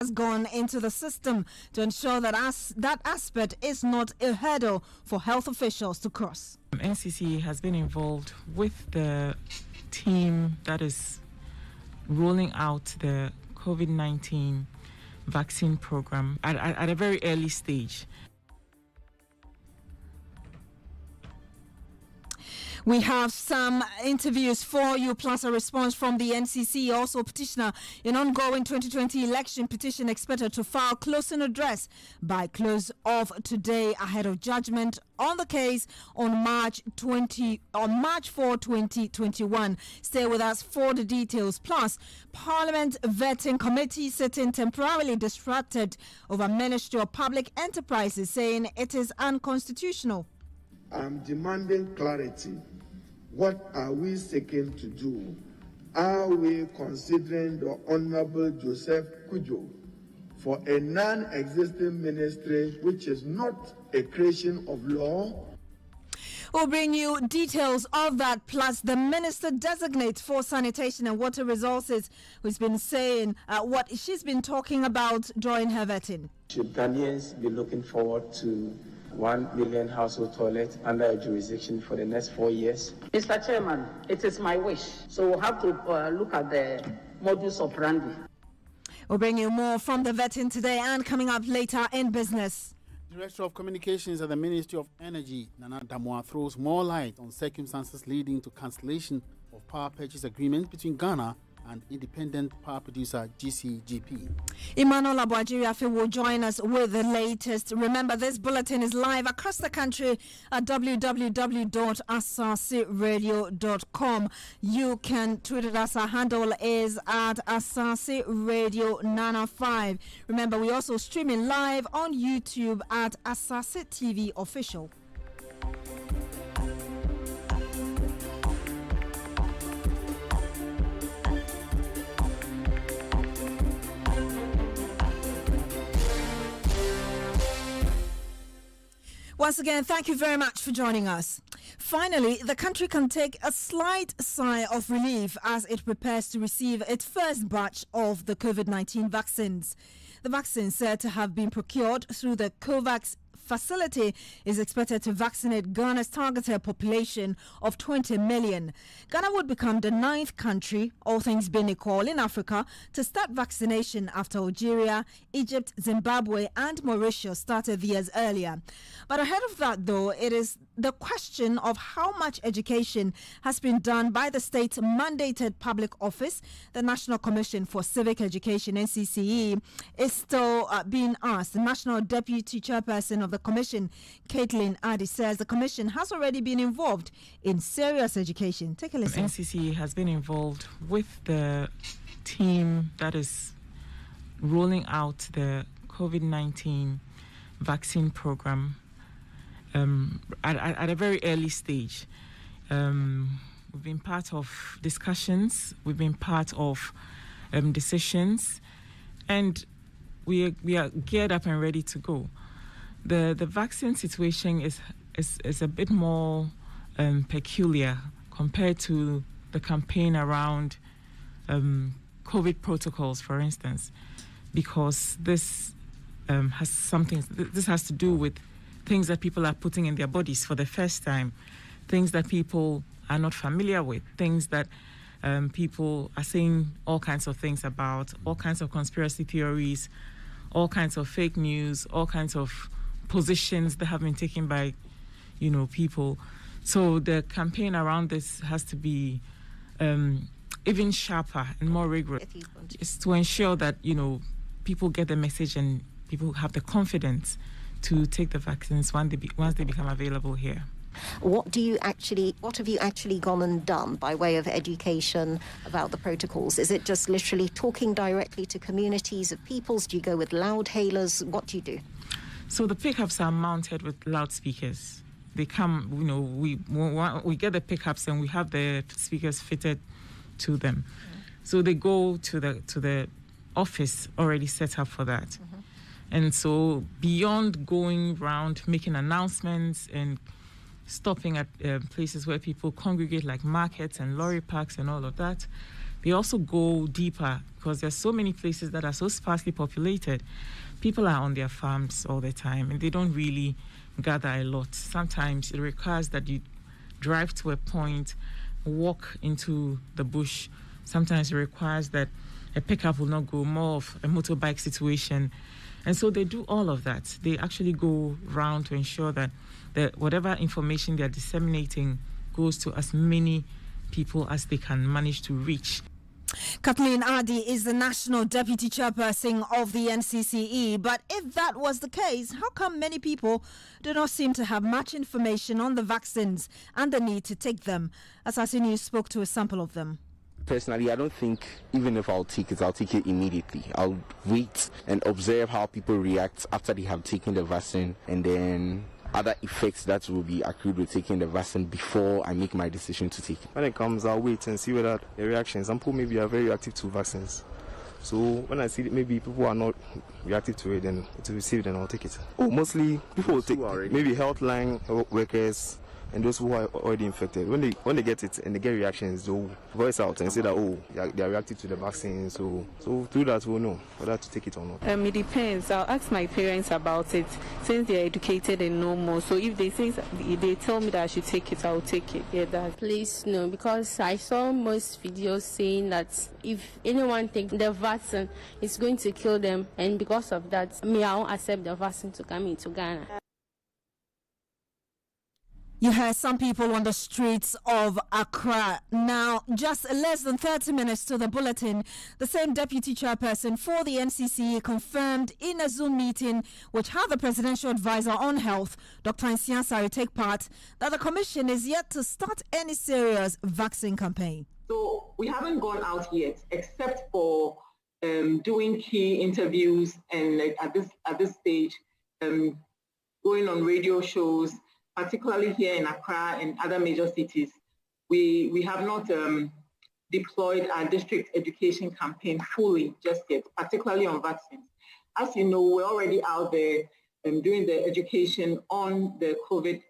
has gone into the system to ensure that that aspect is not a hurdle for health officials to cross. NCC has been involved with the team that is rolling out the COVID-19 vaccine program at a very early stage. We have some interviews for you, plus a response from the NCC. Also, petitioner in ongoing 2020 election petition expected to file closing address by close of today ahead of judgment on the case on March 4, 2021. Stay with us for the details. Plus, Parliament Vetting Committee sitting temporarily distracted over Ministry of Public Enterprises, saying it is unconstitutional. I'm demanding clarity. What are we seeking to do? Are we considering the Honorable Joseph Kujo for a non-existing ministry which is not a creation of law? We'll bring you details of that, plus the Minister Designate for Sanitation and Water Resources, who's been saying what she's been talking about during her vetting. Should Ghanaians be looking forward to 1 million household toilets under a jurisdiction for the next 4 years? Mr. Chairman, it is my wish. So we'll have to look at the modus operandi. We'll bring you more from the vetting today and coming up later in business. Director of Communications at the Ministry of Energy, Nana Damoa, throws more light on circumstances leading to cancellation of power purchase agreements between Ghana and independent power producer GCGP. Emmanuel Abuajiri will join us with the latest. Remember, this bulletin is live across the country at www.asaaseradio.com. You can tweet at us. Our handle is at Asaase Radio 905. Remember, we're also streaming live on YouTube at Asaase TV Official. Once again, thank you very much for joining us. Finally, the country can take a slight sigh of relief as it prepares to receive its first batch of the COVID-19 vaccines. The vaccine, said to have been procured through the COVAX facility, is expected to vaccinate Ghana's targeted population of 20 million. Ghana would become the 9th country, all things being equal, in Africa to start vaccination after Algeria, Egypt, Zimbabwe and Mauritius started theirs earlier. But ahead of that, though, it is the question of how much education has been done by the state-mandated public office. The National Commission for Civic Education, NCCE, is still being asked. The National Deputy Chairperson of the Commission, Caitlin Addy, says the Commission has already been involved in serious education. Take a listen. NCCE has been involved with the team that is rolling out the COVID-19 vaccine program at a very early stage. We've been part of discussions, we've been part of decisions, and we are geared up and ready to go. The vaccine situation is a bit more peculiar compared to the campaign around COVID protocols, for instance, because this has to do with things that people are putting in their bodies for the first time, things that people are not familiar with, things that people are saying all kinds of things about, all kinds of conspiracy theories, all kinds of fake news, all kinds of positions that have been taken by, people. So the campaign around this has to be even sharper and more rigorous. It's to ensure that, people get the message and people have the confidence to take the vaccines once they become available here. What have you actually gone and done by way of education about the protocols? Is it just literally talking directly to communities of peoples? Do you go with loudhailers? What do you do? So the pickups are mounted with loudspeakers. They come, we get the pickups and we have the speakers fitted to them. So they go to the office already set up for that. And so beyond going around making announcements and stopping at places where people congregate, like markets and lorry parks and all of that, they also go deeper because there's so many places that are so sparsely populated. People are on their farms all the time and they don't really gather a lot. Sometimes it requires that you drive to a point, walk into the bush. Sometimes it requires that a pickup will not go, more of a motorbike situation. And so they do all of that. They actually go round to ensure that whatever information they're disseminating goes to as many people as they can manage to reach. Kathleen Adi is the National Deputy Chairperson of the NCCE. But if that was the case, how come many people do not seem to have much information on the vaccines and the need to take them? Asaase News spoke to a sample of them. Personally, I don't think even if I'll take it immediately. I'll wait and observe how people react after they have taken the vaccine, and then other effects that will be accrued with taking the vaccine before I make my decision to take it. When it comes, I'll wait and see whether the reactions. Some people maybe are very reactive to vaccines. So when I see that maybe people are not reactive to it, then to receive it, then I'll take it. Mostly people will take maybe health line workers and those who are already infected. When they get it and they get reactions, they'll voice out and say that they are reactive to the vaccine. So through that we'll know whether to take it or not. It depends. I'll ask my parents about it since they're educated and know more. So if they tell me that I should take it, I'll take it. Yeah, that. Please no, because I saw most videos saying that if anyone takes the vaccine, it's going to kill them, and because of that, I won't accept the vaccine to come into Ghana. You heard some people on the streets of Accra. Now, just less than 30 minutes to the bulletin, the same deputy chairperson for the NCCE confirmed in a Zoom meeting which had the presidential advisor on health, Dr. Nsiah, take part, that the commission is yet to start any serious vaccine campaign. So we haven't gone out yet, except for doing key interviews and at this stage, going on radio shows, particularly here in Accra and other major cities. We have not deployed our district education campaign fully just yet, particularly on vaccines. As you know, we're already out there doing the education on the COVID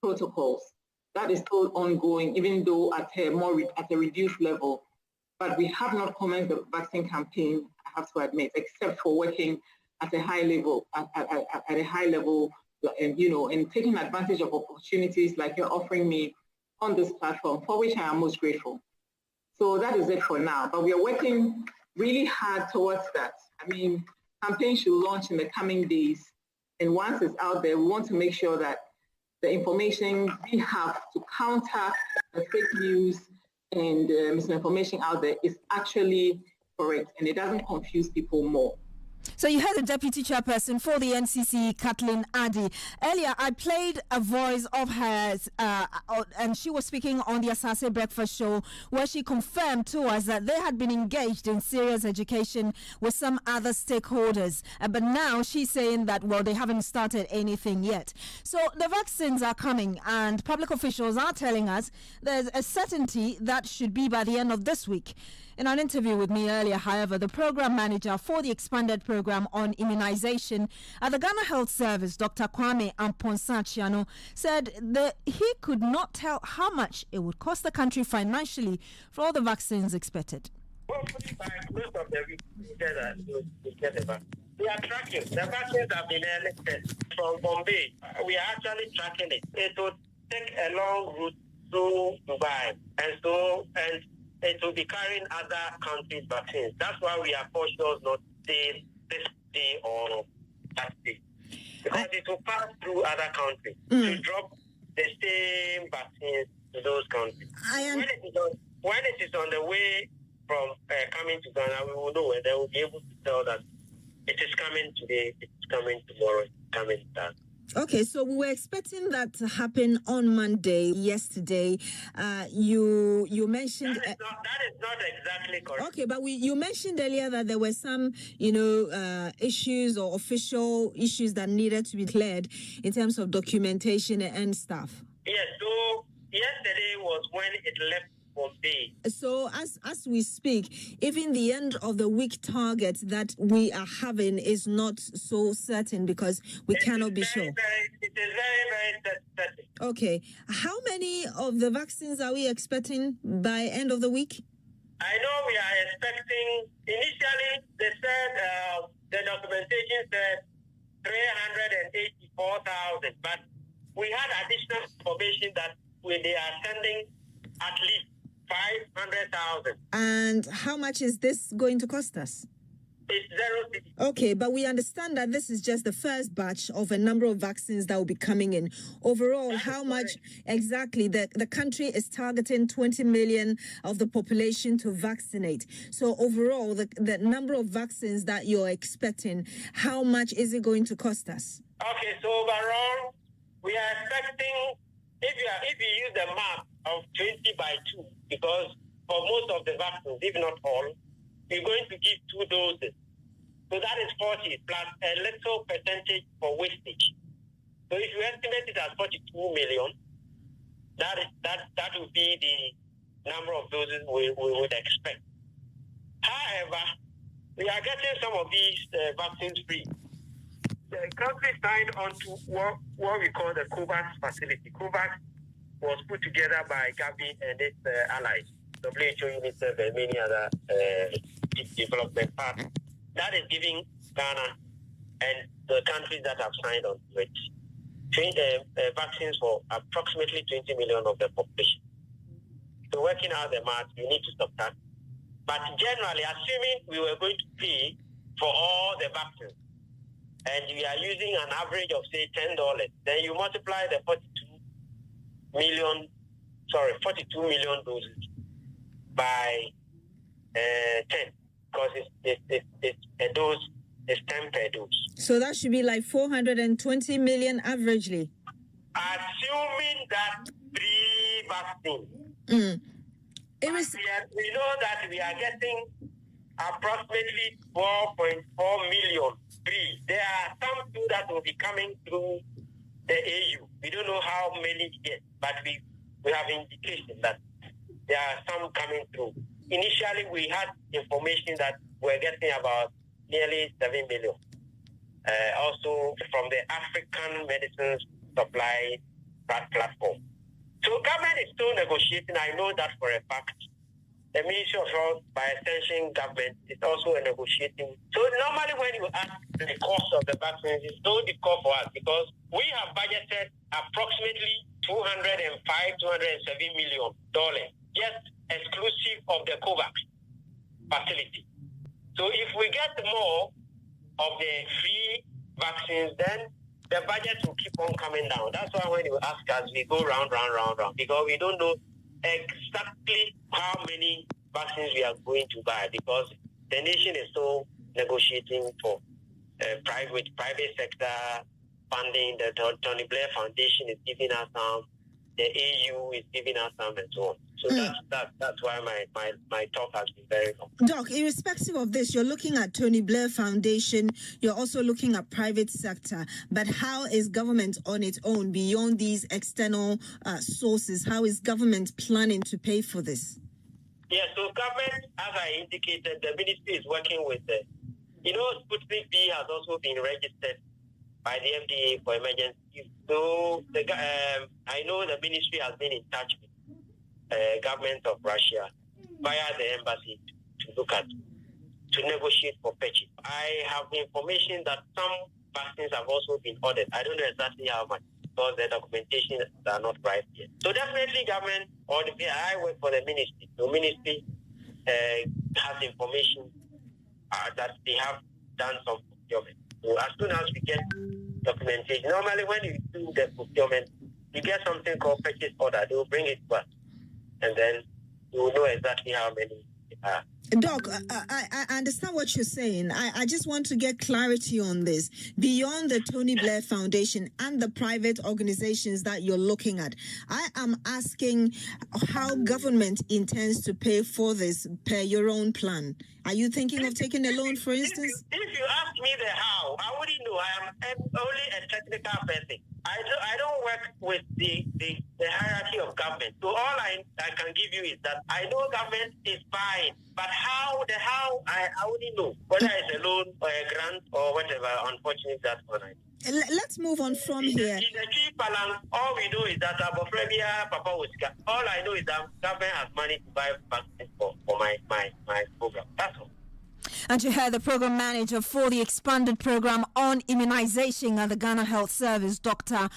protocols. That is still ongoing, even though at a reduced level. But we have not commenced the vaccine campaign, I have to admit, except for working at a high level, and taking advantage of opportunities like you're offering me on this platform, for which I am most grateful. So that is it for now. But we are working really hard towards that. Campaign should launch in the coming days. And once it's out there, we want to make sure that the information we have to counter the fake news and misinformation out there is actually correct and it doesn't confuse people more. So you heard the deputy chairperson for the NCC, Kathleen Adi. Earlier, I played a voice of hers, and she was speaking on the Asaase Breakfast Show, where she confirmed to us that they had been engaged in serious education with some other stakeholders. But now she's saying that, well, they haven't started anything yet. So the vaccines are coming, and public officials are telling us there's a certainty that should be by the end of this week. In an interview with me earlier, however, the program manager for the expanded program on immunization at the Ghana Health Service, Dr. Kwame Amponsa-Chiano, said that he could not tell how much it would cost the country financially for all the vaccines expected. Hopefully, by most of the weeks, we are tracking. The vaccines have been elected from Bombay. We are actually tracking it. It will take a long route through Dubai, and it will be carrying other countries' vaccines. That's why we are cautious not to say this day or that day. Because it will pass through other countries to drop the same vaccines to those countries. When it is on the way from coming to Ghana, we will know, and then we'll be able to tell that it is coming today, it is coming tomorrow, it is coming that. Okay, so we were expecting that to happen on Monday, yesterday. You mentioned... That is not exactly correct. Okay, but you mentioned earlier that there were some, issues or official issues that needed to be cleared in terms of documentation and stuff. Yes, so yesterday was when it left Bombay. So as we speak, even the end of the week target that we are having is not so certain because we cannot be sure. It is very, very certain. Okay. How many of the vaccines are we expecting by end of the week? I know we are expecting, initially they said, the documentation said 384,000, but we had additional information that they are sending at least 500,000. And how much is this going to cost us? It's 0. Okay, but we understand that this is just the first batch of a number of vaccines that will be coming in. Overall, how much exactly? The country is targeting 20 million of the population to vaccinate. So overall, the number of vaccines that you're expecting, how much is it going to cost us? Okay, so overall, we are expecting, if you use the math of 20 by 2, because for most of the vaccines, if not all, we're going to give 2 doses. So that is 40 plus a little percentage for wastage. So if you estimate it as 42 million, that would be the number of doses we would expect. However, we are getting some of these vaccines free. The country signed on to what we call the COVAX facility. COVAX was put together by Gavi and its allies, WHO, UNICEF, and many other development partners. That is giving Ghana and the countries that have signed on to it vaccines for approximately 20 million of the population. So working out the math, you need to subtract. But generally, assuming we were going to pay for all the vaccines, and we are using an average of, say, $10, then you multiply the 42 million doses by 10, because it's a dose, it's 10 per dose. So that should be like 420 million averagely. Assuming that 3 vaccines. We know that we are getting approximately 4.4 million free. There are some too that will be coming through the AU. We don't know how many we get, but we have indication that there are some coming through. Initially, we had information that we're getting about nearly 7 million. Also from the African Medicines Supply Platform. So government is still negotiating. I know that for a fact. The Ministry of Health, by extension, government is also negotiating. So normally when you ask the cost of the vaccines, it's so difficult for us because we have budgeted approximately $207 million, just exclusive of the COVAX facility. So if we get more of the free vaccines, then the budget will keep on coming down. That's why when you ask us, we go round, because we don't know exactly how many vaccines we are going to buy, because the nation is still negotiating for private sector funding. The Tony Blair Foundation is giving us some, the AU is giving us some, and so on. So that's why my talk has been very long. Doc, irrespective of this, you're looking at Tony Blair Foundation, you're also looking at private sector, but how is government on its own beyond these external sources? How is government planning to pay for this? Yeah, so government, as I indicated, the ministry is working with the, Sputnik V has also been registered by the FDA for emergency use. So I know the ministry has been in touch with government of Russia via the embassy to look at, to negotiate for purchase. I have information that some vaccines have also been ordered. I don't know exactly how much because the documentation are not right yet. So definitely government, or I work for the ministry. The ministry has information that they have done some procurement. So as soon as we get documentation, normally when you do the procurement, you get something called purchase order. They will bring it to us. And then you will know exactly how many are. Doc, I understand what you're saying. I just want to get clarity on this. Beyond the Tony Blair Foundation and the private organizations that you're looking at, I am asking how government intends to pay for this per your own plan. Are you thinking of taking a loan, for instance? If you ask me the how, I wouldn't know. I am only a technical person. I don't work with the hierarchy of government. So all I can give you is that I know government is fine, but how I wouldn't know whether it's a loan or a grant or whatever. Unfortunately, that's what I know. Let's move on from here. In the chief balance, all we know is that Papa Oscar. All I know is that government has money to buy vaccines for my program. That's all. And you heard the program manager for the expanded program on immunization at the Ghana Health Service, Dr.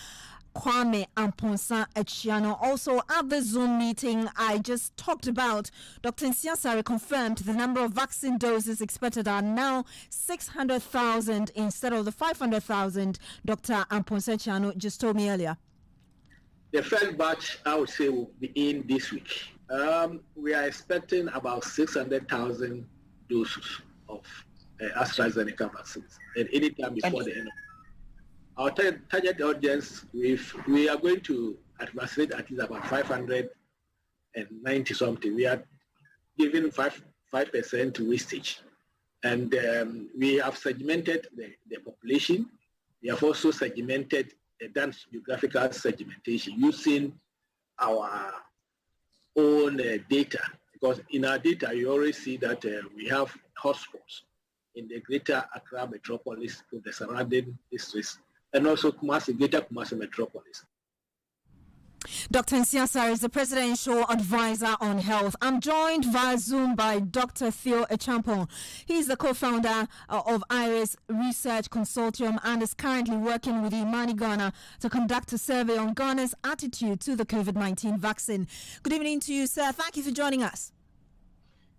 Kwame Amponsa Echiano. Also at the Zoom meeting I just talked about, Dr. Nsiasare confirmed the number of vaccine doses expected are now 600,000 instead of the 500,000 Dr. Amponsa Echiano just told me earlier. The first batch, I would say, will be in this week. We are expecting about 600,000 doses of AstraZeneca vaccines at any time before the end of our target audience. We are going to vaccinate at least about 590 something. We are giving 5% wastage, and we have segmented the population. We have also segmented, done geographical segmentation using our own data. Because in our data, you already see that we have hotspots in the greater Accra metropolis, with the surrounding districts, and also greater Kumasi metropolis. Dr. Nsiasare is the Presidential Advisor on Health. I'm joined via Zoom by Dr. Theo Echampong. He's the co-founder of IRIS Research Consortium and is currently working with Imani Ghana to conduct a survey on Ghana's attitude to the COVID-19 vaccine. Good evening to you, sir. Thank you for joining us.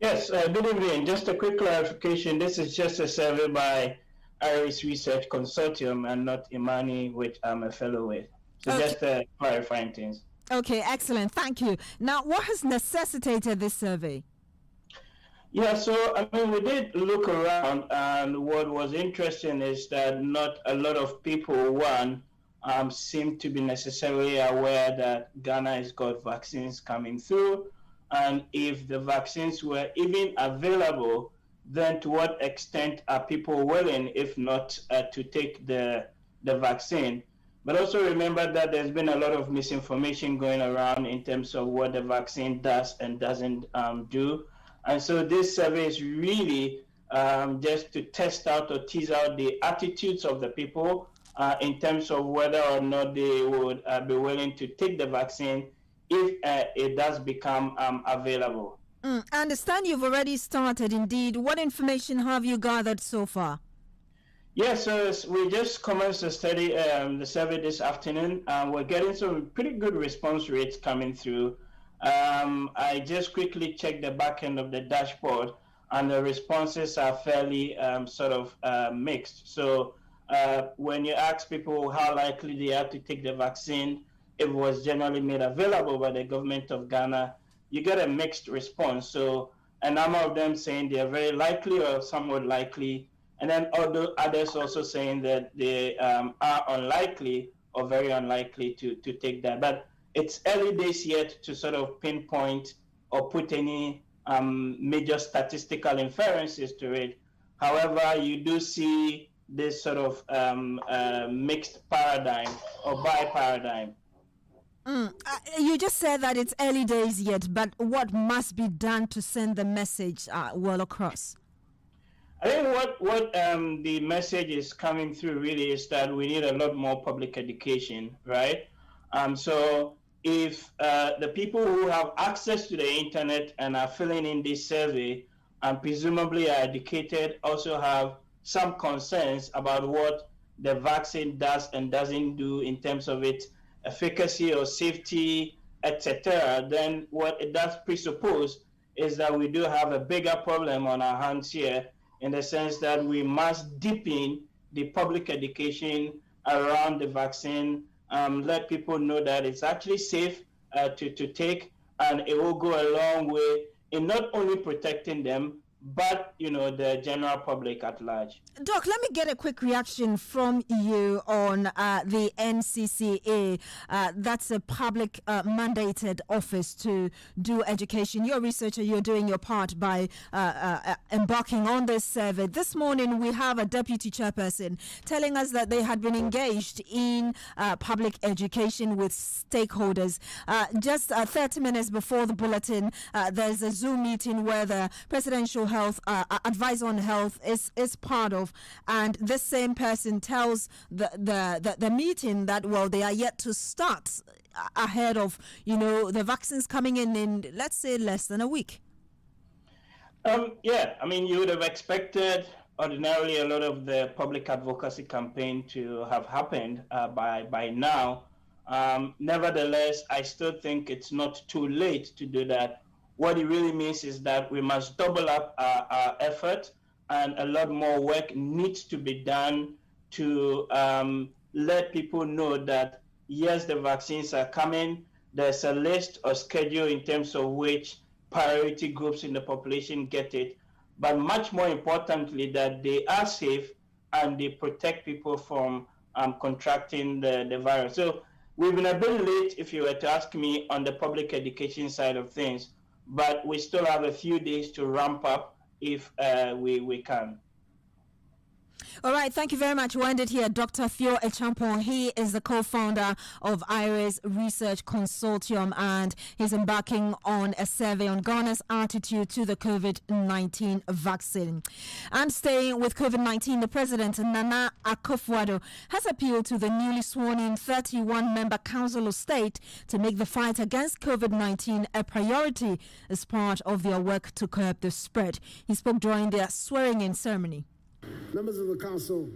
Yes, good evening. Just a quick clarification. This is just a survey by IRIS Research Consortium and not Imani, which I'm a fellow with. So okay. Just clarifying things. Okay, excellent. Thank you. Now, what has necessitated this survey? Yeah, so I mean, we did look around, and what was interesting is that not a lot of people, seem to be necessarily aware that Ghana has got vaccines coming through, and if the vaccines were even available, then to what extent are people willing, if not to take the vaccine? But also remember that there's been a lot of misinformation going around in terms of what the vaccine does and doesn't do. And so this survey is really just to test out or tease out the attitudes of the people in terms of whether or not they would be willing to take the vaccine if it does become available. I understand you've already started, indeed. What information have you gathered so far? Yes, so we just commenced the study, the survey this afternoon. We're getting some pretty good response rates coming through. I just quickly checked the back end of the dashboard, and the responses are fairly mixed. So when you ask people how likely they are to take the vaccine, if it was generally made available by the government of Ghana, you get a mixed response. So a number of them saying they are very likely or somewhat likely, and then others also saying that they are unlikely or very unlikely to take that. But it's early days yet to sort of pinpoint or put any major statistical inferences to it. However, you do see this sort of mixed paradigm or bi-paradigm. You just said that it's early days yet, but what must be done to send the message well across? I think what the message is coming through really is that we need a lot more public education, right? So if the people who have access to the internet and are filling in this survey and presumably are educated, also have some concerns about what the vaccine does and doesn't do in terms of its efficacy or safety, etc., then what it does presuppose is that we do have a bigger problem on our hands here, in the sense that we must deepen the public education around the vaccine, let people know that it's actually safe to take, and it will go a long way in not only protecting them, but the general public at large. Doc, let me get a quick reaction from you on the NCCA. That's a public mandated office to do education. You're a researcher, you're doing your part by embarking on this survey. This morning we have a deputy chairperson telling us that they had been engaged in public education with stakeholders. Just 30 minutes before the bulletin, there's a Zoom meeting where the presidential health advisor on health is part of, and this same person tells the meeting that, well, they are yet to start ahead of the vaccines coming in let's say less than a week. Yeah, I mean, you would have expected ordinarily a lot of the public advocacy campaign to have happened by now. Nevertheless, I still think it's not too late to do that. What it really means is that we must double up our effort, and a lot more work needs to be done to let people know that, yes, the vaccines are coming. There's a list or schedule in terms of which priority groups in the population get it, but much more importantly, that they are safe and they protect people from contracting the virus. So we've been a bit late, if you were to ask me, on the public education side of things, but we still have a few days to ramp up if we can. All right, thank you very much. We'll end it here. Dr. Theo Echampong, he is the co-founder of IRIS Research Consortium, and he's embarking on a survey on Ghana's attitude to the COVID-19 vaccine. And staying with COVID-19, the President, Nana Akufo-Addo, has appealed to the newly sworn-in 31-member Council of State to make the fight against COVID-19 a priority as part of their work to curb the spread. He spoke during their swearing-in ceremony. Members of the Council,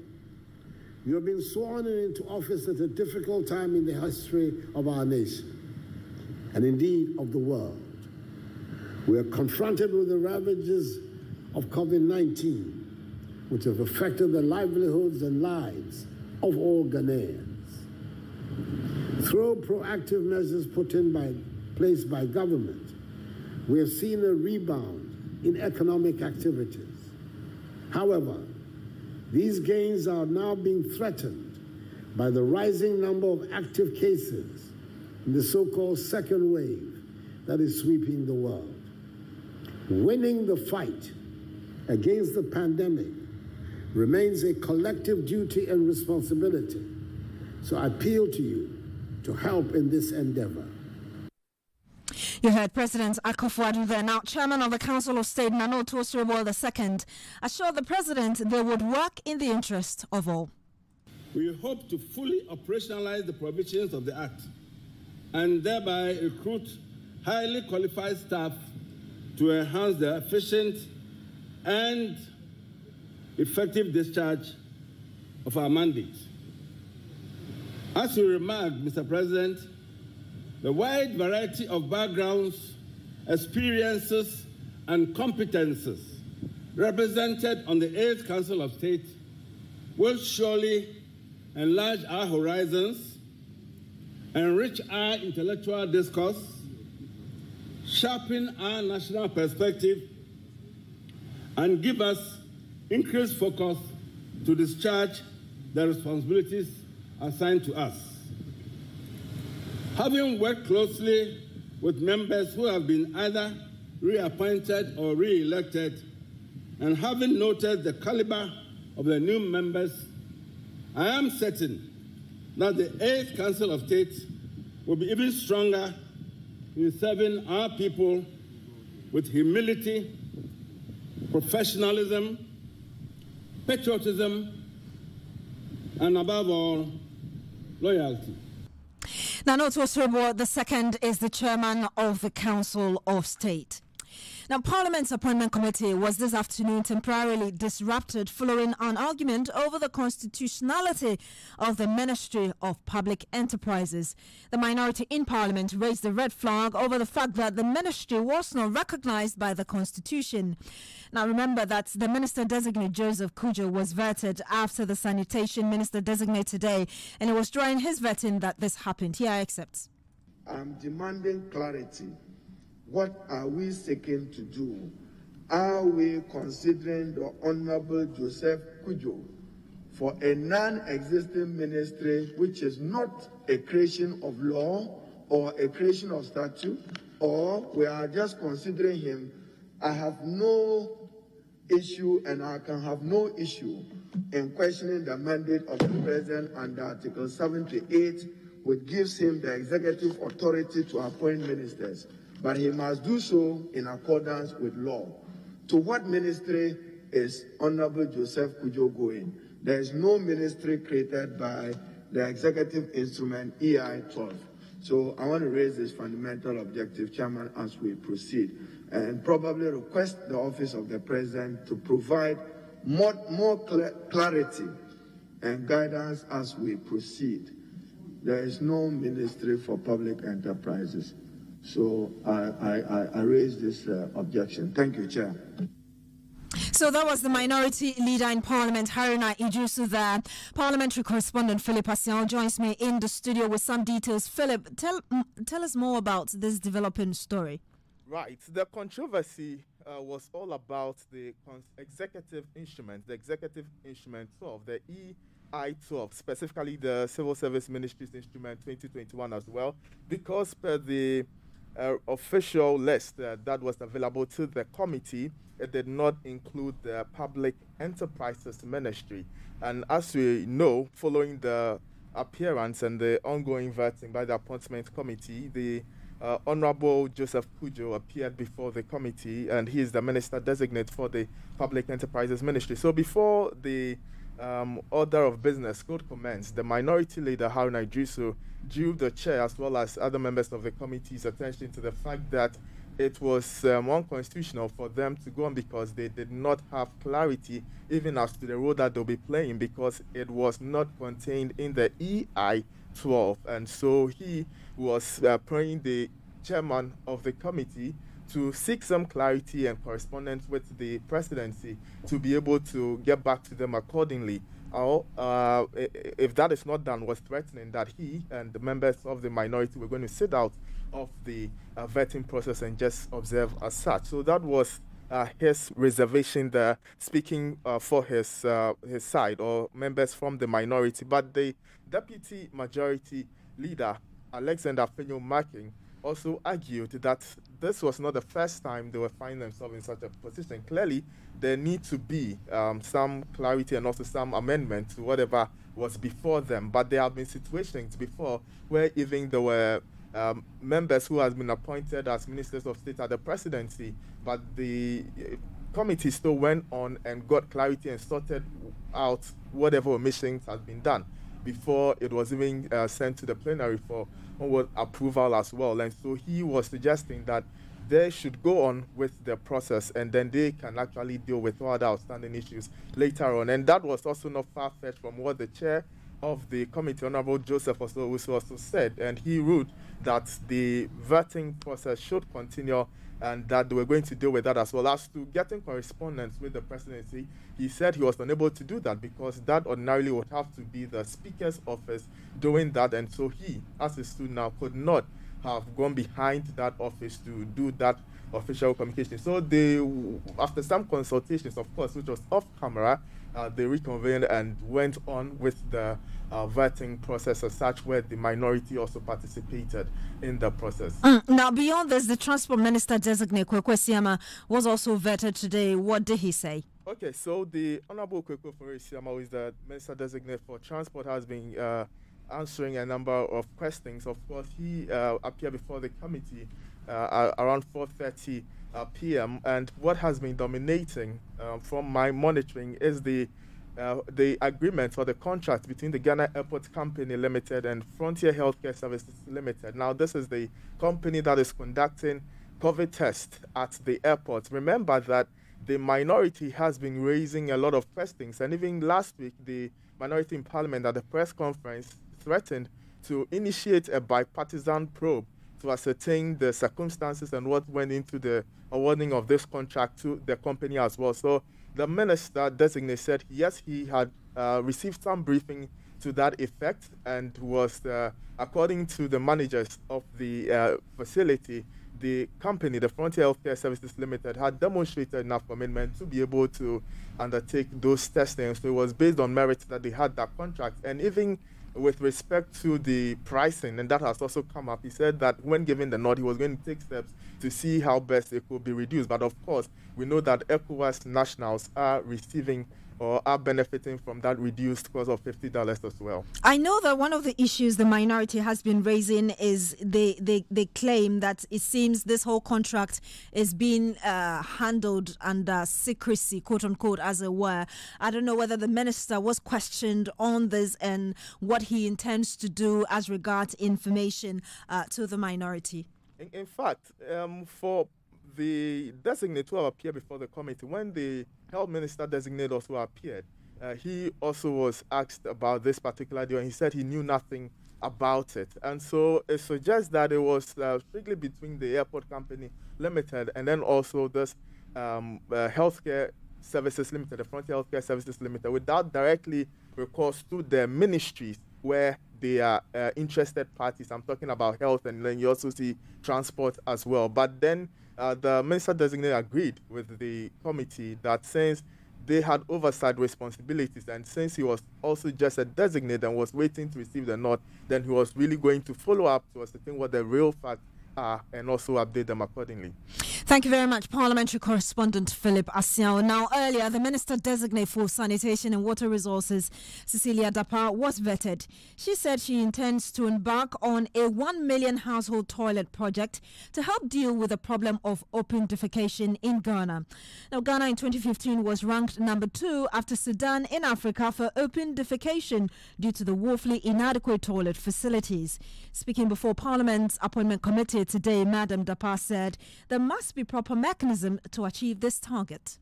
you have been sworn into office at a difficult time in the history of our nation, and indeed of the world. We are confronted with the ravages of COVID-19, which have affected the livelihoods and lives of all Ghanaians. Through proactive measures put in place by government, we have seen a rebound in economic activities. However, these gains are now being threatened by the rising number of active cases in the so-called second wave that is sweeping the world. Winning the fight against the pandemic remains a collective duty and responsibility. So I appeal to you to help in this endeavor. You heard President Akufo-Addo there. Now, Chairman of the Council of State, Nana Akufo-Addo II, assured the President they would work in the interest of all. We hope to fully operationalize the provisions of the Act and thereby recruit highly qualified staff to enhance the efficient and effective discharge of our mandate. As you remarked, Mr. President, the wide variety of backgrounds, experiences, and competences represented on the 8th Council of State will surely enlarge our horizons, enrich our intellectual discourse, sharpen our national perspective, and give us increased focus to discharge the responsibilities assigned to us. Having worked closely with members who have been either reappointed or re-elected, and having noted the caliber of the new members, I am certain that the 8th Council of State will be even stronger in serving our people with humility, professionalism, patriotism, and above all, loyalty. Nana Akufo-Addo II is the chairman of the Council of State. Now, Parliament's Appointment Committee was this afternoon temporarily disrupted following an argument over the constitutionality of the Ministry of Public Enterprises. The minority in Parliament raised the red flag over the fact that the ministry was not recognized by the Constitution. Now, remember that the Minister-designate Joseph Kujo was vetted after the Sanitation Minister-designate today, and it was during his vetting that this happened. Here I accept. I'm demanding clarity. What are we seeking to do? are we considering the Honorable Joseph Kujo for a non-existing ministry which is not a creation of law or a creation of statute, or we are just considering him? I have no issue and I can have no issue in questioning the mandate of the President under Article 78, which gives him the executive authority to appoint ministers, but he must do so in accordance with law. To what ministry is Honorable Joseph Kujo going? There is no ministry created by the executive instrument EI 12. So I want to raise this fundamental objective, Chairman, as we proceed, and probably request the office of the President to provide more clarity and guidance as we proceed. There is no ministry for public enterprises. So I raise this objection. Thank you, Chair. So that was the minority leader in Parliament, Haruna Ijusu there. Parliamentary correspondent Philip Asian joins me in the studio with some details. Philip, tell us more about this developing story. Right. The controversy was all about the executive instrument 12, the EI-12, specifically the Civil Service Ministries Instrument 2021 as well, because per the official list that was available to the committee, it did not include the Public Enterprises Ministry. And as we know, following the appearance and the ongoing vetting by the Appointment Committee, the Honorable Joseph Kujo appeared before the committee, and he is the Minister Designate for the Public Enterprises Ministry. So before the order of business could commence, the minority leader, Haruna Ijusu, drew the chair as well as other members of the committee's attention to the fact that it was unconstitutional for them to go on because they did not have clarity even as to the role that they'll be playing, because it was not contained in the EI-12. And so he was praying the chairman of the committee to seek some clarity and correspondence with the presidency to be able to get back to them accordingly. If that is not done, was threatening that he and the members of the minority were going to sit out of the vetting process and just observe as such. So that was his reservation there, speaking for his side or members from the minority. But the deputy majority leader, Alexander Fenyo-Making, also argued that this was not the first time they were finding themselves in such a position. Clearly, there need to be some clarity and also some amendment to whatever was before them. But there have been situations before where even there were members who has been appointed as ministers of state at the presidency, but the committee still went on and got clarity and sorted out whatever omissions has been done before it was even sent to the plenary for onward approval as well. And so he was suggesting that they should go on with the process and then they can actually deal with all the outstanding issues later on. And that was also not far-fetched from what the chair of the committee, Honorable Joseph also said, and he ruled that the vetting process should continue and that they were going to deal with that as well. As to getting correspondence with the presidency, he said he was unable to do that because that ordinarily would have to be the Speaker's office doing that, and so he, as he stood now, could not have gone behind that office to do that official communication. So they, after some consultations, of course, which was off camera, they reconvened and went on with the vetting process as such, where the minority also participated in the process. Now, beyond this, the Transport Minister Designate Kwekwe Siama was also vetted today. What did he say? Okay, so the Honorable Kwekwe Siama, who is the Minister Designate for Transport, has been answering a number of questions. Of course, he appeared before the committee around 4:30 p.m. And what has been dominating from my monitoring is the agreement or the contract between the Ghana Airport Company Limited and Frontier Healthcare Services Limited. Now, this is the company that is conducting COVID tests at the airport. Remember that the minority has been raising a lot of questions, and even last week, the minority in Parliament at the press conference threatened to initiate a bipartisan probe to ascertain the circumstances and what went into the awarding of this contract to the company as well. So the minister designate said, yes, he had received some briefing to that effect and was, according to the managers of the facility, the company, the Frontier Healthcare Services Limited, had demonstrated enough commitment to be able to undertake those testing. So it was based on merit that they had that contract. And even with respect to the pricing, and that has also come up, he said that when given the nod, he was going to take steps to see how best it could be reduced. But of course, we know that ECOWAS nationals are receiving or are benefiting from that reduced cost of $50 as well. I know that one of the issues the minority has been raising is they claim that it seems this whole contract is being handled under secrecy, quote unquote, as it were. I don't know whether the minister was questioned on this and what he intends to do as regards information to the minority. In fact, for the designate to appear before the committee, when the health minister designate also appeared, he also was asked about this particular deal, and he said he knew nothing about it. And so it suggests that it was strictly between the airport company limited and then also this healthcare services limited, the Frontier Healthcare Services Limited, without directly recourse to the ministries where they are interested parties. I'm talking about health, and then you also see transport as well. But then the minister designate agreed with the committee that since they had oversight responsibilities, and since he was also just a designate and was waiting to receive the nod, then he was really going to follow up to ascertain what the real facts are and also update them accordingly. Thank you very much, Parliamentary Correspondent Philip Asiao. Now, earlier, the Minister-designate for Sanitation and Water Resources, Cecilia Dapa, was vetted. She said she intends to embark on a 1 million household toilet project to help deal with the problem of open defecation in Ghana. Now, Ghana in 2015 was ranked number 2 after Sudan in Africa for open defecation due to the woefully inadequate toilet facilities. Speaking before Parliament's appointment committee today, Madam Dapa said there must be proper mechanism to achieve this target.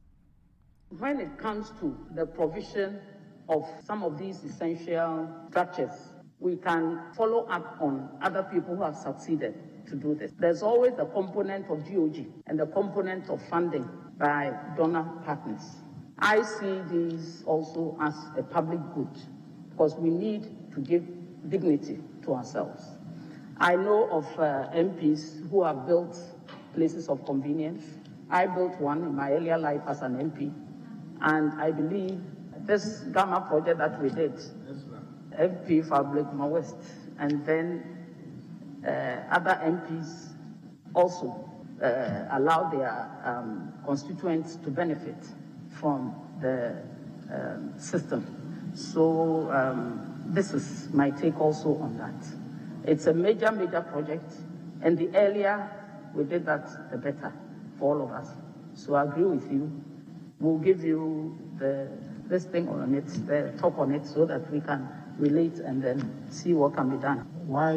When it comes to the provision of some of these essential structures, we can follow up on other people who have succeeded to do this. There's always the component of GOG and the component of funding by donor partners. I see these also as a public good because we need to give dignity to ourselves. I know of MPs who have built places of convenience. I built one in my earlier life as an MP, and I believe this Gamma project that we did, MP Fabric West, and then other MPs also allow their constituents to benefit from the system. So this is my take also on that. It's a major project, and the earlier we did that, the better for all of us. So I agree with you. We'll give you this thing on it, the talk on it, so that we can relate and then see what can be done. Why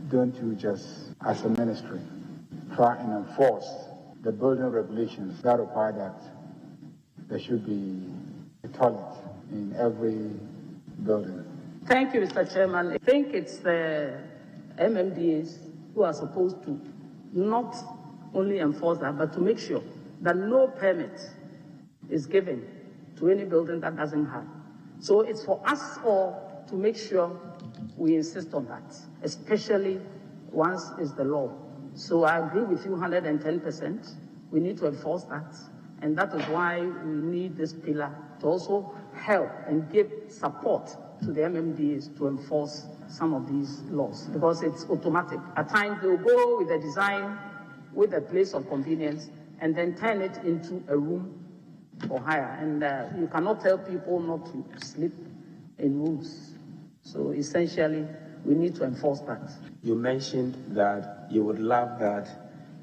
don't you just, as a ministry, try and enforce the building regulations that require that there should be a toilet in every building? Thank you, Mr. Chairman. I think it's the MMDAs who are supposed to not only enforce that, but to make sure that no permit is given to any building that doesn't have. So it's for us all to make sure we insist on that, especially once it's the law. So I agree with you 110%. We need to enforce that. And that is why we need this pillar to also help and give support to the MMDAs to enforce some of these laws, because it's automatic. At times they'll go with a design, with a place of convenience, and then turn it into a room for hire. And you cannot tell people not to sleep in rooms. So essentially, we need to enforce that. You mentioned that you would love that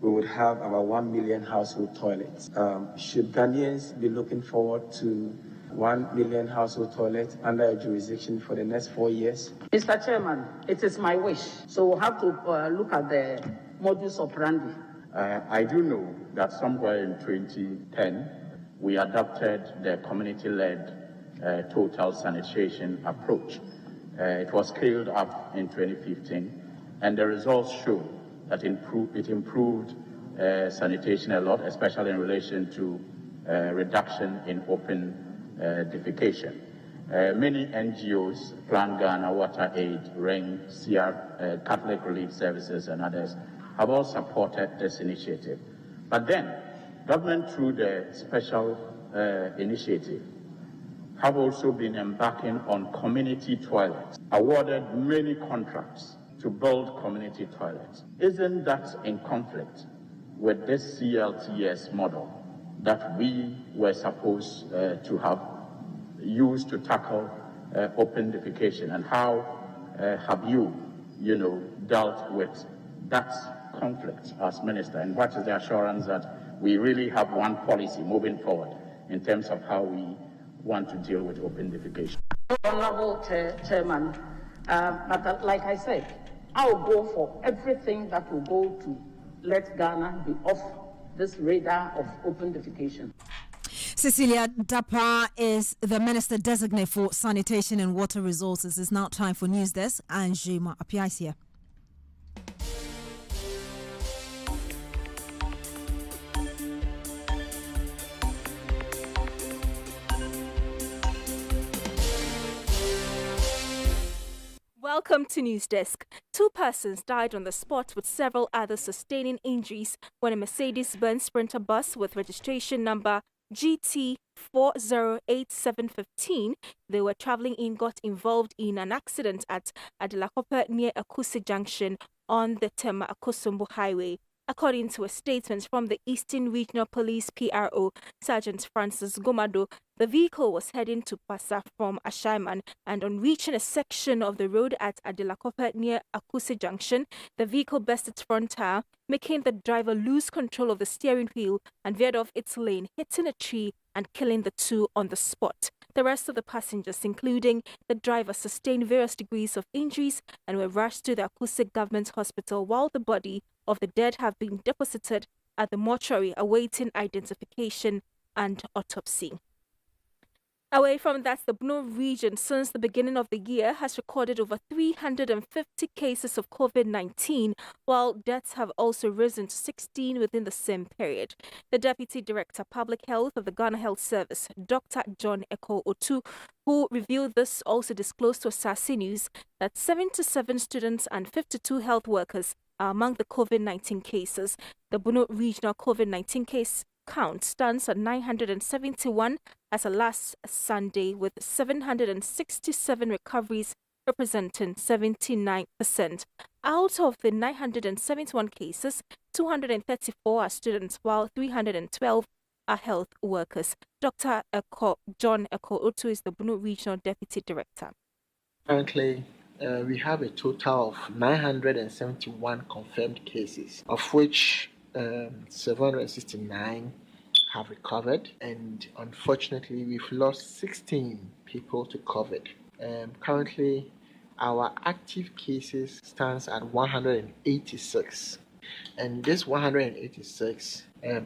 we would have about 1 million household toilets. Should Ghanaians be looking forward to 1 million household toilets under a jurisdiction for the next 4 years? Mr. Chairman, it is my wish. So we'll have to look at the modus operandi. I do know that somewhere in 2010, we adopted the community-led total sanitation approach. It was scaled up in 2015, and the results show that it improved sanitation a lot, especially in relation to reduction in open defecation. Many NGOs, Plan Ghana, Water Aid, RING, Catholic Relief Services, and others have all supported this initiative. But then, government through the special initiative have also been embarking on community toilets, awarded many contracts to build community toilets. Isn't that in conflict with this CLTS model that we were supposed to have used to tackle open defecation? And how have you, dealt with that conflict as minister? And what is the assurance that we really have one policy moving forward in terms of how we want to deal with open defecation? Honorable Chairman, but like I said, I'll go for everything that will go to let Ghana be off this radar of open defecation. Cecilia Dapa is the Minister Designate for Sanitation and Water Resources. It's now time for News Desk, and Jema Apiaisia. Welcome to News Desk. 2 persons died on the spot with several others sustaining injuries when a Mercedes-Benz Sprinter bus with registration number GT 408715 they were traveling in got involved in an accident at Adilakope near Asaase Junction on the Tema Akosombo Highway. According to a statement from the Eastern Regional Police PRO, Sergeant Francis Gomado, the vehicle was heading to Passa from Ashaiman, and on reaching a section of the road at Adilakope near Asaase Junction, the vehicle burst its front tire, making the driver lose control of the steering wheel and veered off its lane, hitting a tree and killing the 2 on the spot. The rest of the passengers, including the driver, sustained various degrees of injuries and were rushed to the Asaase Government Hospital, while the body of the dead have been deposited at the mortuary awaiting identification and autopsy. Away from that, the Blue region since the beginning of the year has recorded over 350 cases of COVID-19, while deaths have also risen to 16 within the same period. The Deputy Director Public Health of the Ghana Health Service, Dr. John Eko Otu, who revealed this, also disclosed to Asaase News that 77 students and 52 health workers are among the COVID-19 cases. The Bono regional COVID-19 case count stands at 971 as of last Sunday, with 767 recoveries representing 79%. Out of the 971 cases, 234 are students, while 312 are health workers. Dr. John Eko Otu is the Bono Regional Deputy Director. Currently, we have a total of 971 confirmed cases, of which 769 have recovered, and unfortunately we've lost 16 people to COVID. Currently, our active cases stands at 186, and this 186,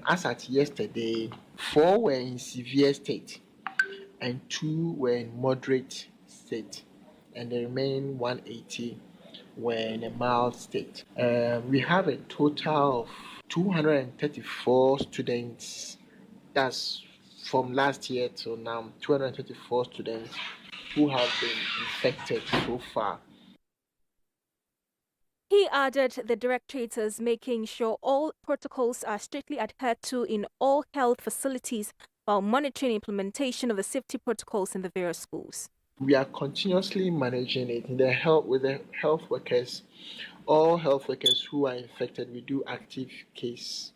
as at yesterday, 4 were in severe state and 2 were in moderate state, and the remaining 180 were in a mild state. We have a total of 234 students. That's from last year to now, 234 students who have been infected so far. He added the directorate is making sure all protocols are strictly adhered to in all health facilities while monitoring implementation of the safety protocols in the various schools. We are continuously managing it with the health workers. All health workers who are infected, we do active case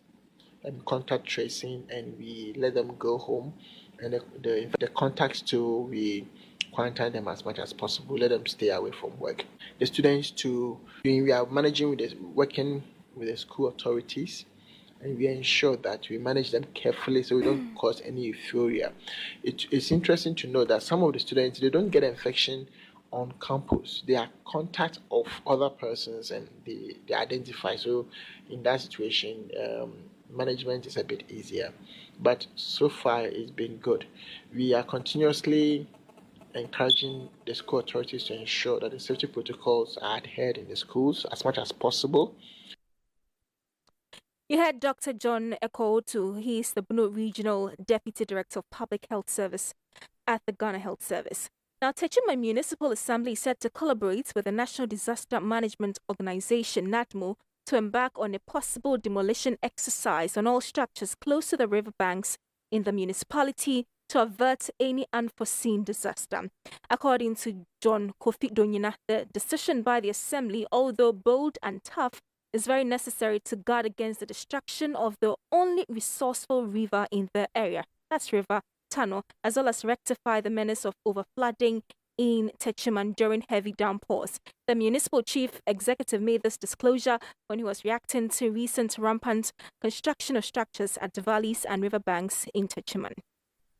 and contact tracing, and we let them go home. And the contacts too, we quarantine them as much as possible, let them stay away from work. The students too, we are working with the school authorities, and we ensure that we manage them carefully so we don't cause any euphoria. It's interesting to know that some of the students, they don't get infection on campus. They are contact of other persons and they identify. So in that situation, management is a bit easier. But so far, it's been good. We are continuously encouraging the school authorities to ensure that the safety protocols are adhered in the schools as much as possible. You heard Dr. John Eko Otu. He is the Bono Regional Deputy Director of Public Health Service at the Ghana Health Service. Now, Techima Municipal Assembly is set to collaborate with the National Disaster Management Organization, NADMO, to embark on a possible demolition exercise on all structures close to the riverbanks in the municipality to avert any unforeseen disaster. According to John Kofi Donyina, the decision by the Assembly, although bold and tough, is very necessary to guard against the destruction of the only resourceful river in the area, that's River Tano, as well as rectify the menace of overflooding in Techiman during heavy downpours. The municipal chief executive made this disclosure when he was reacting to recent rampant construction of structures at the valleys and riverbanks in Techiman.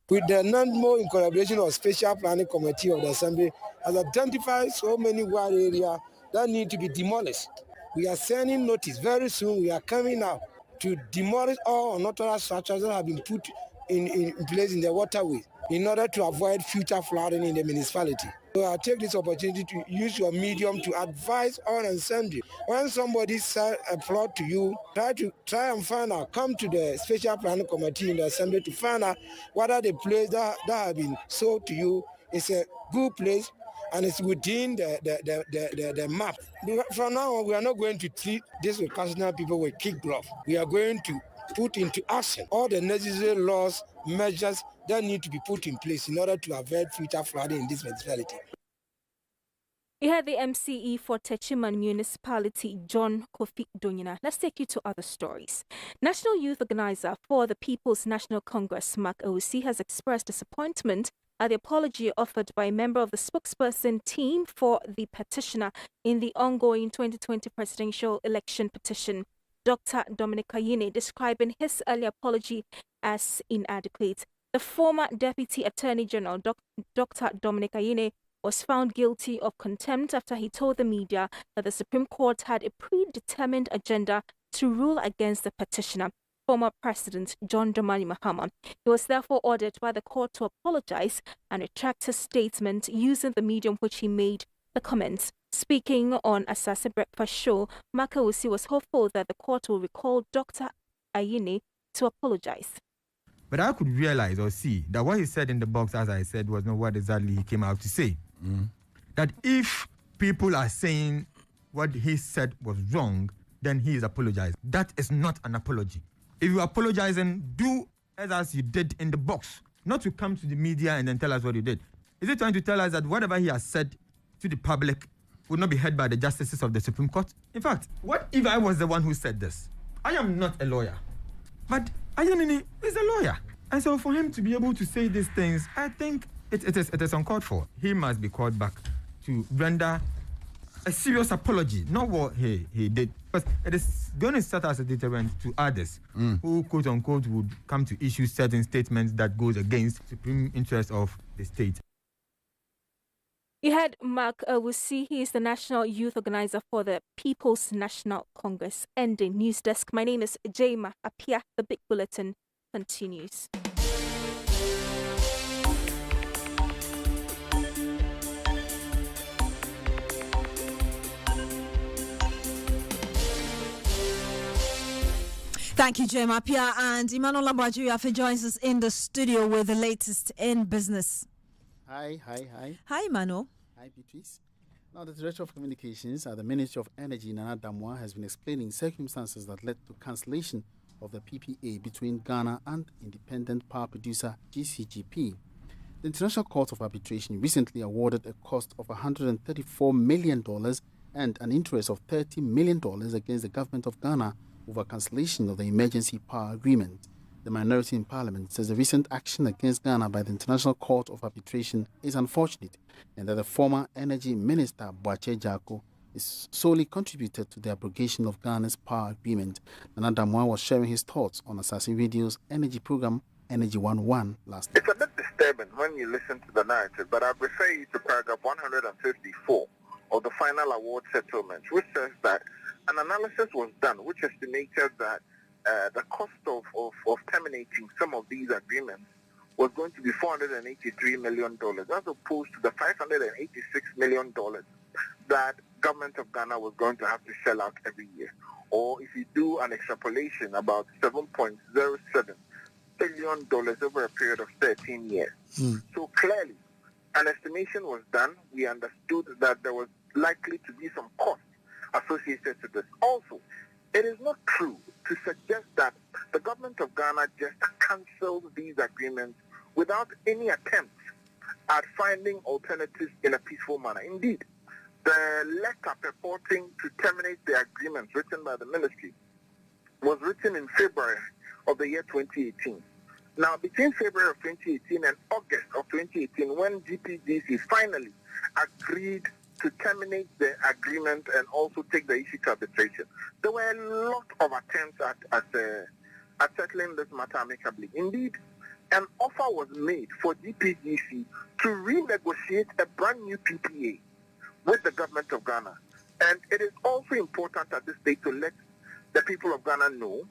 With the NANDMO in collaboration of Special Planning Committee of the Assembly has identified so many wild areas that need to be demolished. We are sending notice very soon. We are coming out to demolish all unauthorized structures that have been put in place in the waterway in order to avoid future flooding in the municipality. So I take this opportunity to use your medium to advise all and sundry. When somebody sells a plot to you, try and find out. Come to the Special Planning Committee in the Assembly to find out whether the place that has been sold to you is a good place and it's within the map. From now on, we are not going to treat these occasional people with kick glove. We are going to put into action all the necessary laws, measures that need to be put in place in order to avoid future flooding in this municipality. We had the MCE for Techiman Municipality, John Kofi Donyina. Let's take you to other stories. National Youth Organizer for the People's National Congress, Mark Asaase, has expressed disappointment at the apology offered by a member of the spokesperson team for the petitioner in the ongoing 2020 presidential election petition. Dr. Dominic Ayine describing his early apology as inadequate. The former Deputy Attorney General, Dr. Dominic Ayine, was found guilty of contempt after he told the media that the Supreme Court had a predetermined agenda to rule against the petitioner, former President John Dramani Mahama. He was therefore ordered by the court to apologize and retract his statement using the medium which he made the comments. Speaking on Asaase Breakfast Show, Mark Asaase was hopeful that the court will recall Dr. Ayine to apologize. But I could realize or see that what he said in the box, as I said, was not what exactly he came out to say. That if people are saying what he said was wrong, then he is apologizing. That is not an apology. If you are apologizing, do as you did in the box, not to come to the media and then tell us what you did. Is he trying to tell us that whatever he has said to the public would not be heard by the justices of the Supreme Court? In fact, what if I was the one who said this? I am not a lawyer, but Ayine is a lawyer. And so for him to be able to say these things, I think it is uncalled for. He must be called back to render a serious apology, not what he did. But it is going to serve as a deterrent to others who, quote unquote, would come to issue certain statements that goes against supreme interests of the state. You had Mark Asaase. He is the National Youth Organizer for the People's National Congress. Ending News Desk. My name is Jema Apia. The Big Bulletin continues. Thank you, Jema Apia. And Emmanuel Lambajuriafe joins us in the studio with the latest in business. Hi. Hi, Emmanuel. Hi, Beatrice. Now, the Director of Communications at the Ministry of Energy, Nana Damoah, has been explaining circumstances that led to cancellation of the PPA between Ghana and independent power producer GCGP. The International Court of Arbitration recently awarded a cost of $134 million and an interest of $30 million against the government of Ghana over cancellation of the emergency power agreement. The minority in Parliament says the recent action against Ghana by the International Court of Arbitration is unfortunate and that the former Energy Minister, Boakye Jako, is solely contributed to the abrogation of Ghana's power agreement. Nana Damoah was sharing his thoughts on Asaase Radio's energy program, Energy 101, last night. It's a bit disturbing when you listen to the narrative, but I'd refer you to paragraph 154 of the final award settlement, which says that an analysis was done which estimated that the cost of terminating some of these agreements was going to be $483 million, as opposed to the $586 million that government of Ghana was going to have to shell out every year. Or if you do an extrapolation, about $7.07 billion over a period of 13 years. So clearly, an estimation was done. We understood that there was likely to be some cost associated to this. Also, it is not true to suggest that the government of Ghana just cancelled these agreements without any attempt at finding alternatives in a peaceful manner. Indeed, the letter purporting to terminate the agreements written by the ministry was written in February of the year 2018. Now, between February of 2018 and August of 2018, when GPGC finally agreed to terminate the agreement and also take the issue to arbitration, there were a lot of attempts at settling this matter amicably. Indeed, an offer was made for GPGC to renegotiate a brand new PPA with the government of Ghana. And it is also important at this stage to let the people of Ghana know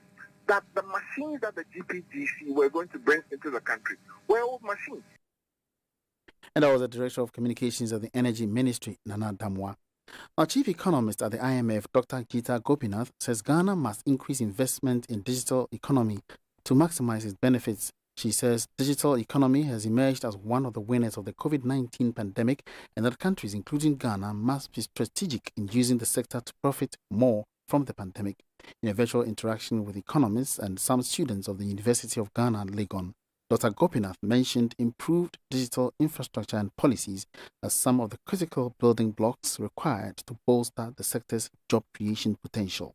that the machines that the GPGC were going to bring into the country were old machines. And that was the Director of Communications of the Energy Ministry, Nana Damwa. Our Chief Economist at the IMF, Dr. Geeta Gopinath, says Ghana must increase investment in digital economy to maximize its benefits. She says digital economy has emerged as one of the winners of the COVID-19 pandemic and that countries, including Ghana, must be strategic in using the sector to profit more from the pandemic. In a virtual interaction with economists and some students of the University of Ghana, Legon, Dr. Gopinath mentioned improved digital infrastructure and policies as some of the critical building blocks required to bolster the sector's job creation potential.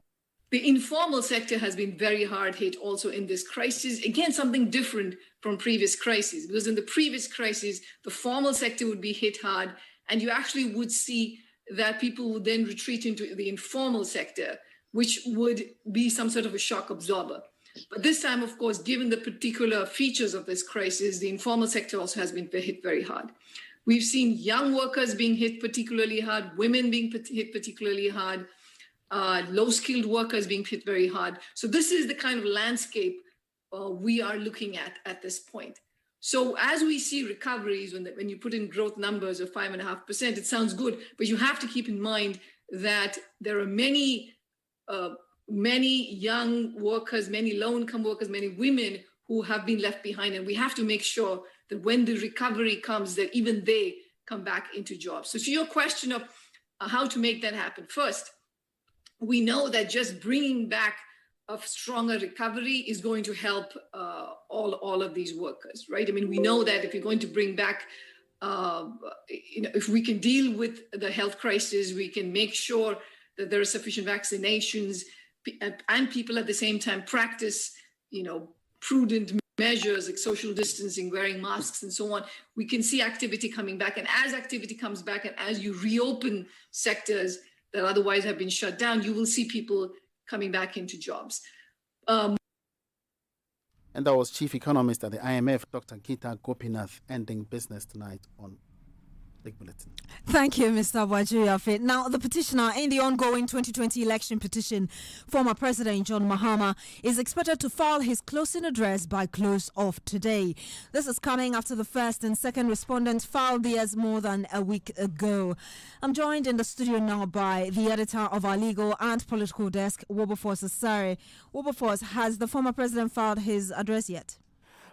The informal sector has been very hard hit also in this crisis. Again, something different from previous crises, because in the previous crisis, the formal sector would be hit hard, and you actually would see that people would then retreat into the informal sector, which would be some sort of a shock absorber. But this time, of course, given the particular features of this crisis, the informal sector also has been hit very hard. We've seen young workers being hit particularly hard, women being hit particularly hard, low-skilled workers being hit very hard. So this is the kind of landscape we are looking at this point. So as we see recoveries, when you put in growth numbers of 5.5%, it sounds good, but you have to keep in mind that there are many young workers, many low-income workers, many women who have been left behind. And we have to make sure that when the recovery comes, that even they come back into jobs. So to your question of how to make that happen, first, we know that just bringing back a stronger recovery is going to help all of these workers, right? I mean, we know that if you're going to bring back, if we can deal with the health crisis, we can make sure that there are sufficient vaccinations and people at the same time practice, prudent measures like social distancing, wearing masks and so on, we can see activity coming back. And as activity comes back and as you reopen sectors that otherwise have been shut down, you will see people coming back into jobs. And that was Chief Economist at the IMF, Dr. Geeta Gopinath, ending business tonight on Big Bulletin. Thank you, Mr. Wajiri. Now, the petitioner in the ongoing 2020 election petition, former President John Mahama, is expected to file his closing address by close of today. This is coming after the first and second respondents filed theirs more than a week ago. I'm joined in the studio now by the editor of our legal and political desk, Wilberforce Asaase. Wilberforce, has the former president filed his address yet?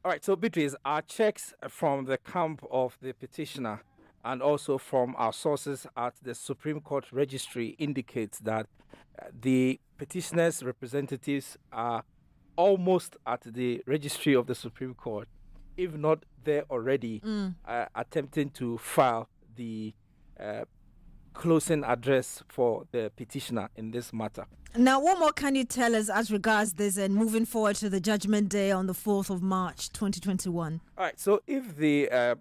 All right, so Beatrice, our checks from the camp of the petitioner and also from our sources at the Supreme Court Registry indicates that the petitioner's representatives are almost at the registry of the Supreme Court, if not there already, attempting to file the closing address for the petitioner in this matter. Now, what more can you tell us as regards this and moving forward to the judgment day on the 4th of March, 2021? All right, so if the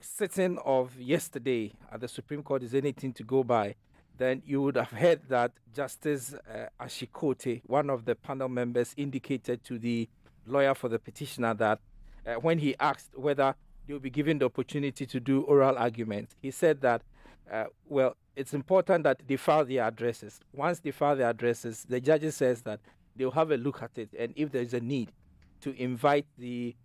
sitting of yesterday at the Supreme Court is anything to go by, then you would have heard that Justice Ashikote, one of the panel members, indicated to the lawyer for the petitioner that when he asked whether they will be given the opportunity to do oral argument, he said that, well, it's important that they file their addresses. Once they file their addresses, the judge says that they'll have a look at it, and if there's a need to invite the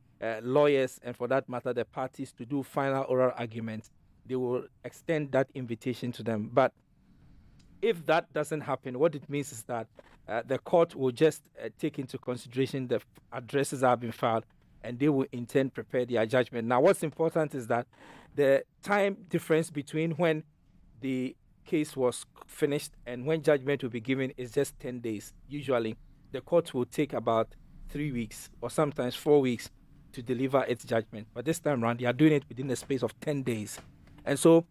lawyers and, for that matter, the parties to do final oral arguments, they will extend that invitation to them. But if that doesn't happen, what it means is that the court will just take into consideration the addresses that have been filed, and they will in turn prepare their judgment. Now, what's important is that the time difference between when the case was finished and when judgment will be given is just 10 days. Usually, the court will take about 3 weeks or sometimes 4 weeks to deliver its judgment. But this time around, they are doing it within the space of 10 days. And so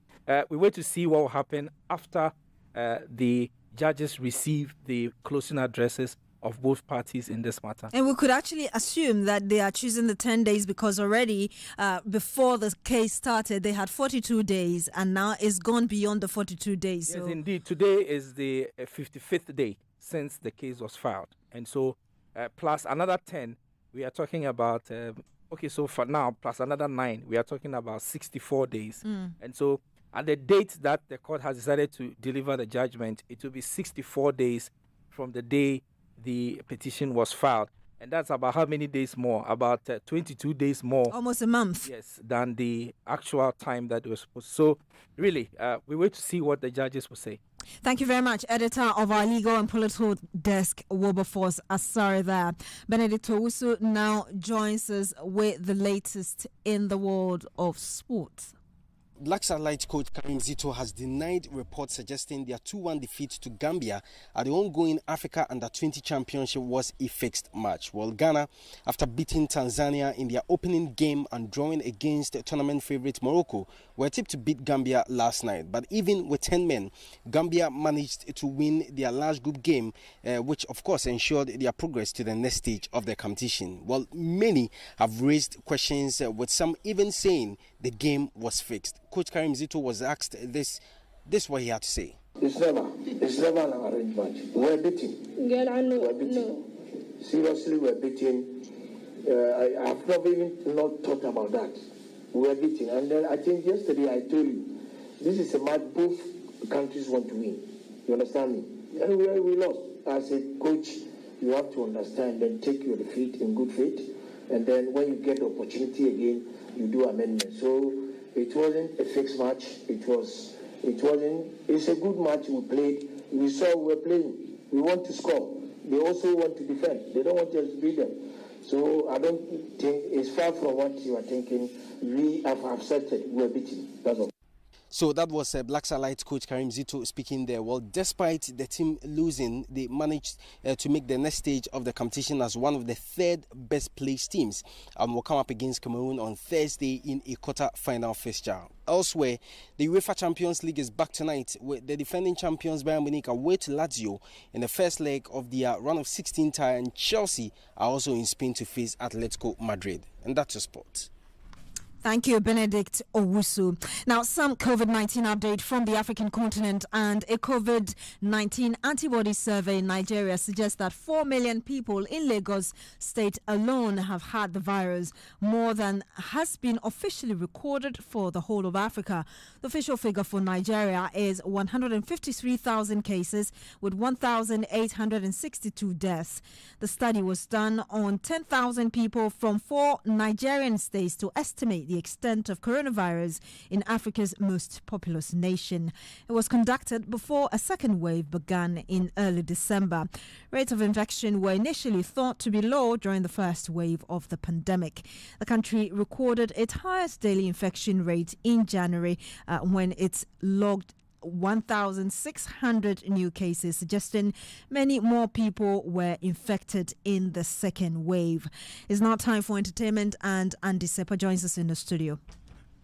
we wait to see what will happen after the judges receive the closing addresses of both parties in this matter. And we could actually assume that they are choosing the 10 days because already before the case started, they had 42 days and now it's gone beyond the 42 days. Yes, so. Indeed. Today is the 55th day since the case was filed. And so plus another 10, we are talking about, so for now, plus another 9, we are talking about 64 days. And so at the date that the court has decided to deliver the judgment, it will be 64 days from the day the petition was filed. And that's about how many days more? About 22 days more. Almost a month. Yes, than the actual time that was supposed to. So, really, we wait to see what the judges will say. Thank you very much, editor of our legal and political desk, Wilberforce Asaase there. Benedict Owusu now joins us with the latest in the world of sports. Black Satellite coach Karim Zito has denied reports suggesting their 2-1 defeat to Gambia at the ongoing Africa Under-20 Championship was a fixed match. Well, Ghana, after beating Tanzania in their opening game and drawing against tournament favourite Morocco, were tipped to beat Gambia last night. But even with 10 men, Gambia managed to win their large group game, which of course ensured their progress to the next stage of the competition. Well, many have raised questions, with some even saying the game was fixed. Coach Karim Zito was asked this what he had to say. It's never an arranged match. We're beating. We're beating. No. Seriously, we're beating. I have not thought about that. We're beating. And then I think yesterday I told you, this is a match both countries want to win. You understand me? And we lost. As a coach, you have to understand and take your defeat in good faith. And then when you get the opportunity again, you do amendments. So it wasn't a fixed match. It's a good match we played. We saw we're playing. We want to score. They also want to defend. They don't want us to beat them. So I don't think it's far from what you are thinking. We have accepted we're beaten. That's all. So that was Black Satellite coach Karim Zito speaking there. Well, despite the team losing, they managed to make the next stage of the competition as one of the third best placed teams and will come up against Cameroon on Thursday in a quarter-final fixture. Elsewhere, the UEFA Champions League is back tonight with the defending champions Bayern Munich away to Lazio in the first leg of the round of 16 tie, and Chelsea are also in Spain to face Atletico Madrid. And that's your sport. Thank you, Benedict Owusu. Now, some COVID-19 update from the African continent, and a COVID-19 antibody survey in Nigeria suggests that 4 million people in Lagos state alone have had the virus, more than has been officially recorded for the whole of Africa. The official figure for Nigeria is 153,000 cases with 1,862 deaths. The study was done on 10,000 people from 4 Nigerian states to estimate the extent of coronavirus in Africa's most populous nation. It was conducted before a second wave began in early December. Rates of infection were initially thought to be low during the first wave of the pandemic. The country recorded its highest daily infection rate in January when it logged 1,600 new cases, suggesting many more people were infected in the second wave. It's now time for entertainment, and Andy Seppa joins us in the studio.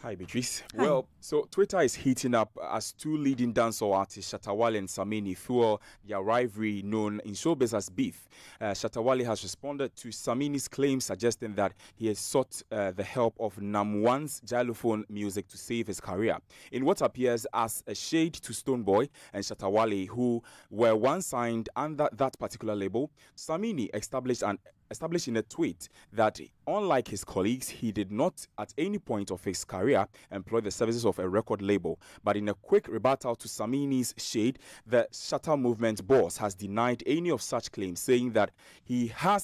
Hi, Beatrice. Hi. Well, so Twitter is heating up as two leading dancehall artists, Shatta Wale and Samini, fuel their rivalry known in showbiz as beef. Shatta Wale has responded to Samini's claim, suggesting that he has sought the help of Nam1's xylophone music to save his career. In what appears as a shade to Stonebwoy and Shatta Wale, who were once signed under that particular label, Samini established in a tweet that, unlike his colleagues, he did not at any point of his career employ the services of a record label. But in a quick rebuttal to Samini's shade, the Shatta Movement boss has denied any of such claims, saying that he had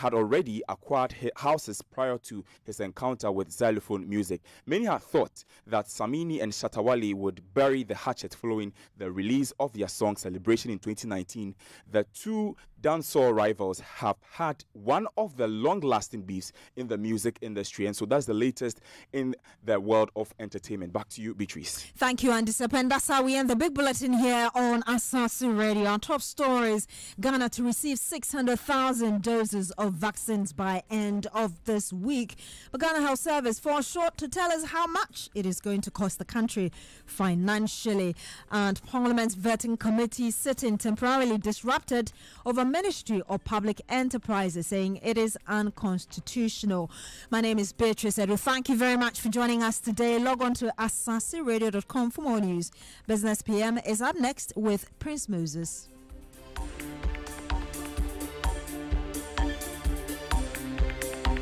already acquired houses prior to his encounter with xylophone music. Many had thought that Samini and Shatta Wale would bury the hatchet following the release of their song Celebration in 2019. The two dancehall rivals have had one of the long-lasting beefs in the music industry. And so that's the latest in the world of entertainment. Back to you, Beatrice. Thank you, Andy Sepen. That's how we end the big bulletin here on Asaase Radio. Our top stories: Ghana to receive 600,000 doses of vaccines by end of this week. But Ghana Health Service falls short to tell us how much it is going to cost the country financially. And Parliament's vetting committee sitting temporarily disrupted over Ministry of Public Enterprises, saying it is unconstitutional. My name is Beatrice Edu. Thank you very much for joining us today. Log on to asaseradio.com for more news. Business PM is up next with Prince Moses.